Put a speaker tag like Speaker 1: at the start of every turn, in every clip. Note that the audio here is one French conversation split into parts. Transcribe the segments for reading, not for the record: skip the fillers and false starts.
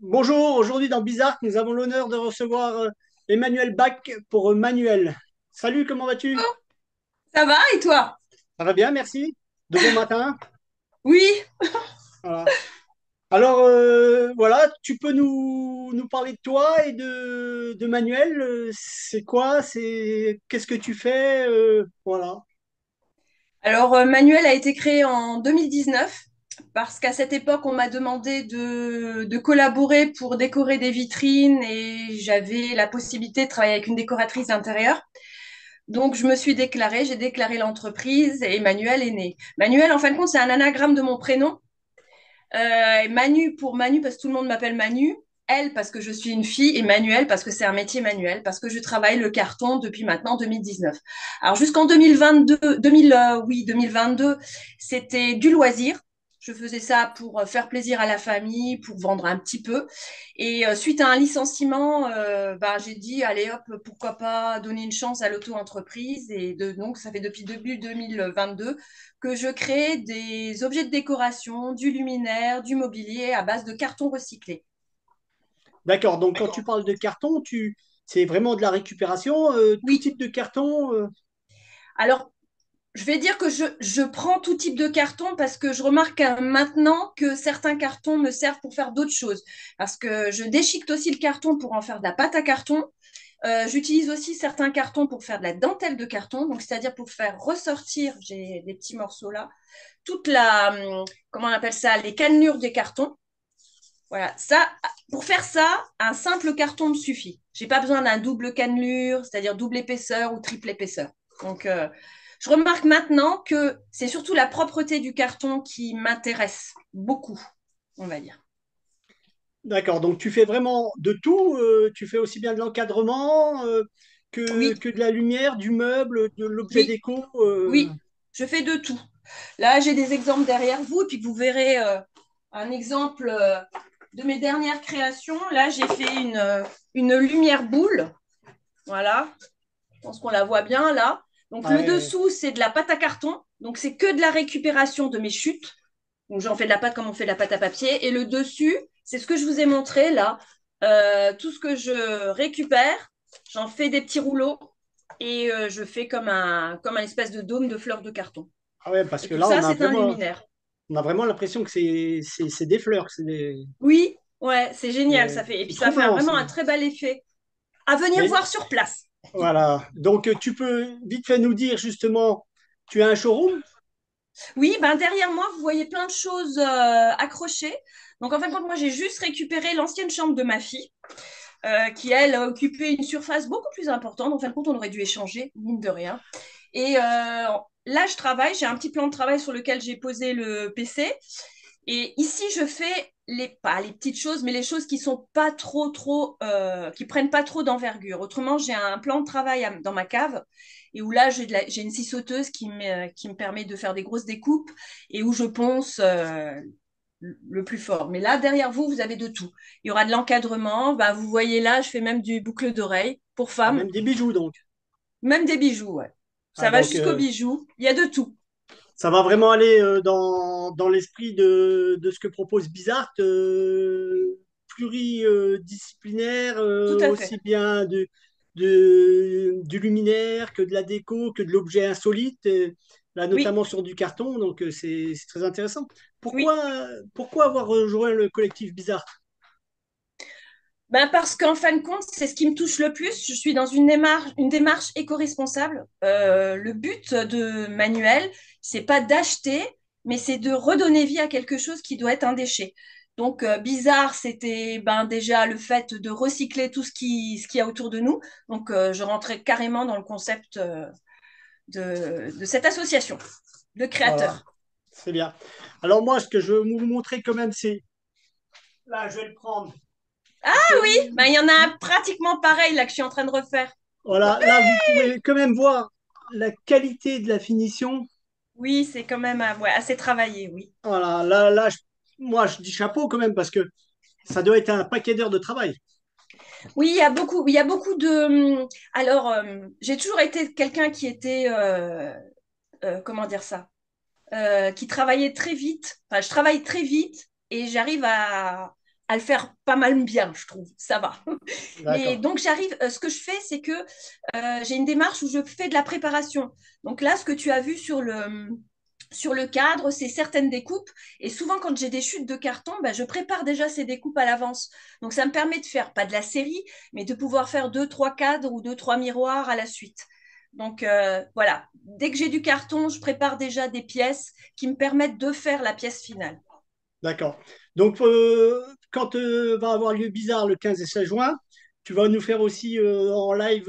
Speaker 1: Bonjour, aujourd'hui dans Bizarre, nous avons l'honneur de recevoir Emmanuel Bach pour Manuel. Salut, comment vas-tu?
Speaker 2: Ça va et toi?
Speaker 1: Ça va bien, merci. De bon matin.
Speaker 2: Oui.
Speaker 1: Voilà. Alors, voilà, tu peux nous parler de toi et de Manuel. C'est quoi? Qu'est-ce que tu fais? Voilà.
Speaker 2: Alors, Manuel a été créé en 2019 parce qu'à cette époque, on m'a demandé de collaborer pour décorer des vitrines et j'avais la possibilité de travailler avec une décoratrice d'intérieur. Donc, je me suis déclarée, j'ai déclaré l'entreprise et Manuel est né. Manuel, en fin de compte, c'est un anagramme de mon prénom. Manu pour Manu parce que tout le monde m'appelle Manu. Elle parce que je suis une fille et Manuel parce que c'est un métier manuel, parce que je travaille le carton depuis maintenant 2019. Alors jusqu'en 2022, 2000, oui, 2022, c'était du loisir. Je faisais ça pour faire plaisir à la famille, pour vendre un petit peu. Et suite à un licenciement, j'ai dit, allez hop, pourquoi pas donner une chance à l'auto-entreprise. Donc, ça fait depuis début 2022 que je crée des objets de décoration, du luminaire, du mobilier à base de carton recyclé.
Speaker 1: D'accord, donc quand tu parles de carton, c'est vraiment de la récupération, tout
Speaker 2: Oui,
Speaker 1: type de carton.
Speaker 2: alors je vais dire que je prends tout type de carton parce que je remarque maintenant que certains cartons me servent pour faire d'autres choses. Parce que je déchiquete aussi le carton pour en faire de la pâte à carton. J'utilise aussi certains cartons pour faire de la dentelle de carton, donc c'est-à-dire pour faire ressortir, j'ai des petits morceaux là, toute la, comment on appelle ça, les cannelures des cartons. Voilà, ça, pour faire ça, un simple carton me suffit. J'ai pas besoin d'un double cannelure, c'est-à-dire double épaisseur ou triple épaisseur. Donc, je remarque maintenant que c'est surtout la propreté du carton qui m'intéresse beaucoup, on va dire.
Speaker 1: D'accord, donc tu fais vraiment de tout, tu fais aussi bien de l'encadrement
Speaker 2: Oui,
Speaker 1: que de la lumière, du meuble, de l'objet
Speaker 2: oui,
Speaker 1: déco.
Speaker 2: oui, je fais de tout. Là, j'ai des exemples derrière vous, et puis vous verrez un exemple de mes dernières créations. Là, j'ai fait une lumière boule. Voilà, je pense qu'on la voit bien là. Donc
Speaker 1: Ah
Speaker 2: le
Speaker 1: ouais,
Speaker 2: dessous, c'est de la pâte à carton. Donc c'est que de la récupération de mes chutes. Donc j'en fais de la pâte comme on fait de la pâte à papier. Et le dessus, c'est ce que je vous ai montré là. Tout ce que je récupère, j'en fais des petits rouleaux et je fais comme un espèce de dôme de fleurs de carton.
Speaker 1: ah ouais, parce
Speaker 2: Et
Speaker 1: que
Speaker 2: tout
Speaker 1: là,
Speaker 2: ça, c'est un luminaire.
Speaker 1: on a vraiment l'impression que c'est des fleurs,
Speaker 2: Oui, ouais, c'est génial, ça fait. Et
Speaker 1: c'est
Speaker 2: puis ça fait
Speaker 1: troublant.
Speaker 2: vraiment un très bel effet. À venir
Speaker 1: Mais
Speaker 2: voir sur place.
Speaker 1: voilà, donc tu peux vite fait nous dire justement, tu as un showroom?
Speaker 2: Oui, ben derrière moi, vous voyez plein de choses accrochées. Donc en fin de compte, moi, j'ai juste récupéré l'ancienne chambre de ma fille, qui, elle, occupait une surface beaucoup plus importante. En fin de compte, on aurait dû échanger, mine de rien. Et là, je travaille, j'ai un petit plan de travail sur lequel j'ai posé le PC. Et ici, je fais pas les petites choses, mais les choses qui sont pas qui prennent pas trop d'envergure. Autrement, j'ai un plan de travail dans ma cave et où là, j'ai une scie sauteuse qui me permet de faire des grosses découpes et où je ponce le plus fort. Mais là, derrière vous, vous avez de tout. Il y aura de l'encadrement. Bah, vous voyez là, je fais même du boucle d'oreille pour
Speaker 1: Ah,
Speaker 2: femmes,
Speaker 1: même des bijoux donc.
Speaker 2: même des bijoux. Ouais.
Speaker 1: Ah,
Speaker 2: Ça va
Speaker 1: donc
Speaker 2: jusqu'aux bijoux. Il y a de tout.
Speaker 1: ça va vraiment aller dans l'esprit de ce que propose Bizart, pluridisciplinaire,
Speaker 2: Tout à fait.
Speaker 1: aussi bien du luminaire que de la déco, que de l'objet insolite, là
Speaker 2: Oui,
Speaker 1: notamment sur du carton, donc c'est très intéressant.
Speaker 2: oui.
Speaker 1: Pourquoi avoir rejoint le collectif Bizart?
Speaker 2: Ben parce qu'en fin de compte, c'est ce qui me touche le plus. Je suis dans une démarche éco-responsable. Le but de Manuel, c'est pas d'acheter, mais c'est de redonner vie à quelque chose qui doit être un déchet. Donc, bizarre, c'était ben, déjà le fait de recycler tout ce qu'il y a autour de nous. Donc, je rentrais carrément dans le concept de cette association de
Speaker 1: Voilà,
Speaker 2: créateurs.
Speaker 1: c'est bien. Alors moi, ce que je veux vous montrer quand même, c'est, là je vais le prendre, parce que
Speaker 2: Oui, ben, il y en a un pratiquement pareil là que je suis en train de refaire.
Speaker 1: voilà, là vous pouvez quand même voir la qualité de la finition.
Speaker 2: Oui, c'est quand même ouais, assez travaillé, oui.
Speaker 1: Voilà, moi je dis chapeau quand même parce que ça doit être un paquet d'heures de travail.
Speaker 2: Oui, il y a beaucoup de. Alors, j'ai toujours été quelqu'un qui était, comment dire ça, qui travaillait très vite. Enfin, je travaille très vite et j'arrive à le faire pas mal bien, je trouve. Ça va. Mais
Speaker 1: D'accord.
Speaker 2: donc, j'arrive. Ce que je fais, c'est que j'ai une démarche où je fais de la préparation. Donc là, ce que tu as vu sur le cadre, c'est certaines découpes. Et souvent, quand j'ai des chutes de carton, ben, je prépare déjà ces découpes à l'avance. Donc, ça me permet de faire, pas de la série, mais de pouvoir faire deux, trois cadres ou deux, trois miroirs à la suite. Donc, voilà. Dès que j'ai du carton, je prépare déjà des pièces qui me permettent de faire la pièce finale.
Speaker 1: D'accord. Donc, quand va avoir lieu Bizarre le 15 et 16 juin, tu vas nous faire aussi en live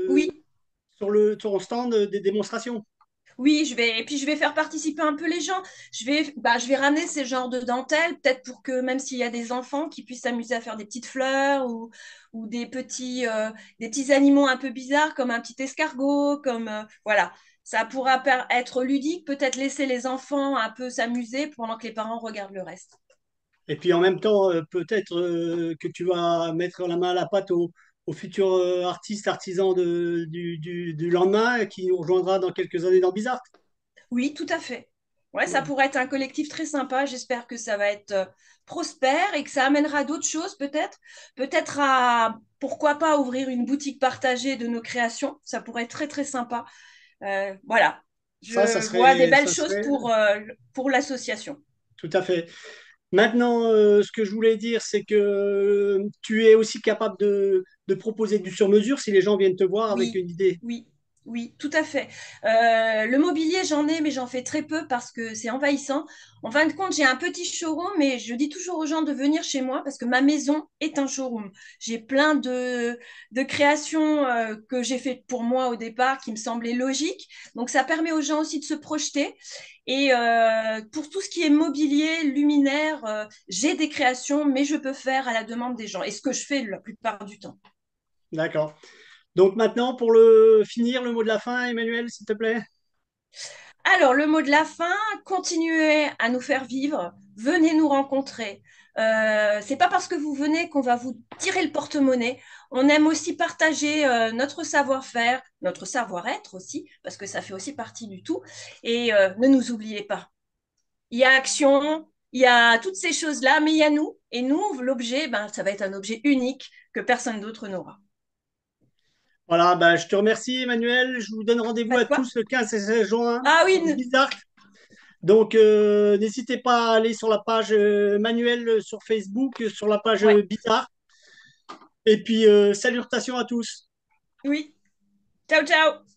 Speaker 2: Oui,
Speaker 1: sur sur ton stand des démonstrations.
Speaker 2: oui, et puis je vais faire participer un peu les gens. Je vais ramener ces genres de dentelles, peut-être pour que même s'il y a des enfants qui puissent s'amuser à faire des petites fleurs ou des petits animaux un peu bizarres comme un petit escargot, voilà. Ça pourra être ludique, peut-être laisser les enfants un peu s'amuser pendant que les parents regardent le reste.
Speaker 1: Et puis en même temps, peut-être que tu vas mettre la main à la pâte aux futurs artistes, artisans du lendemain qui nous rejoindra dans quelques années dans Bizarre.
Speaker 2: Oui, tout à fait. Ouais, ça
Speaker 1: Voilà.
Speaker 2: pourrait être un collectif très sympa. J'espère que ça va être prospère et que ça amènera d'autres choses peut-être. Peut-être à, pourquoi pas, ouvrir une boutique partagée de nos créations. Ça pourrait être très, très sympa. Voilà. Je vois des belles
Speaker 1: Ça
Speaker 2: choses
Speaker 1: serait
Speaker 2: pour l'association.
Speaker 1: tout à fait. Maintenant, ce que je voulais dire, c'est que tu es aussi capable de proposer du sur-mesure si les gens viennent te voir avec
Speaker 2: Oui,
Speaker 1: une idée.
Speaker 2: oui, oui, tout à fait. Le mobilier, j'en ai, mais j'en fais très peu parce que c'est envahissant. En fin de compte, j'ai un petit showroom, mais je dis toujours aux gens de venir chez moi parce que ma maison est un showroom. J'ai plein de créations que j'ai faites pour moi au départ qui me semblaient logiques. Donc, ça permet aux gens aussi de se projeter. Et pour tout ce qui est mobilier, luminaire, j'ai des créations, mais je peux faire à la demande des gens. Et ce que je fais la plupart du temps.
Speaker 1: D'accord. Donc maintenant, pour le finir, le mot de la fin, Emmanuel, s'il te plaît.
Speaker 2: Alors, le mot de la fin, continuez à nous faire vivre, venez nous rencontrer. C'est pas parce que vous venez qu'on va vous tirer le porte-monnaie. On aime aussi partager notre savoir-faire, notre savoir-être aussi, parce que ça fait aussi partie du tout. Et ne nous oubliez pas. Il y a action, il y a toutes ces choses-là, mais il y a nous. Et nous, l'objet, ben, ça va être un objet unique que personne d'autre n'aura.
Speaker 1: Voilà, bah, je te remercie, Emmanuel. Je vous donne rendez-vous
Speaker 2: Pas
Speaker 1: à
Speaker 2: de quoi?
Speaker 1: tous le 15 et 16 juin
Speaker 2: Ah oui,
Speaker 1: dans Bizarre. Donc, n'hésitez pas à aller sur la page Manuel sur Facebook, sur la page
Speaker 2: ouais,
Speaker 1: Bizarre. Et puis, salutations à tous.
Speaker 2: oui. Ciao, ciao.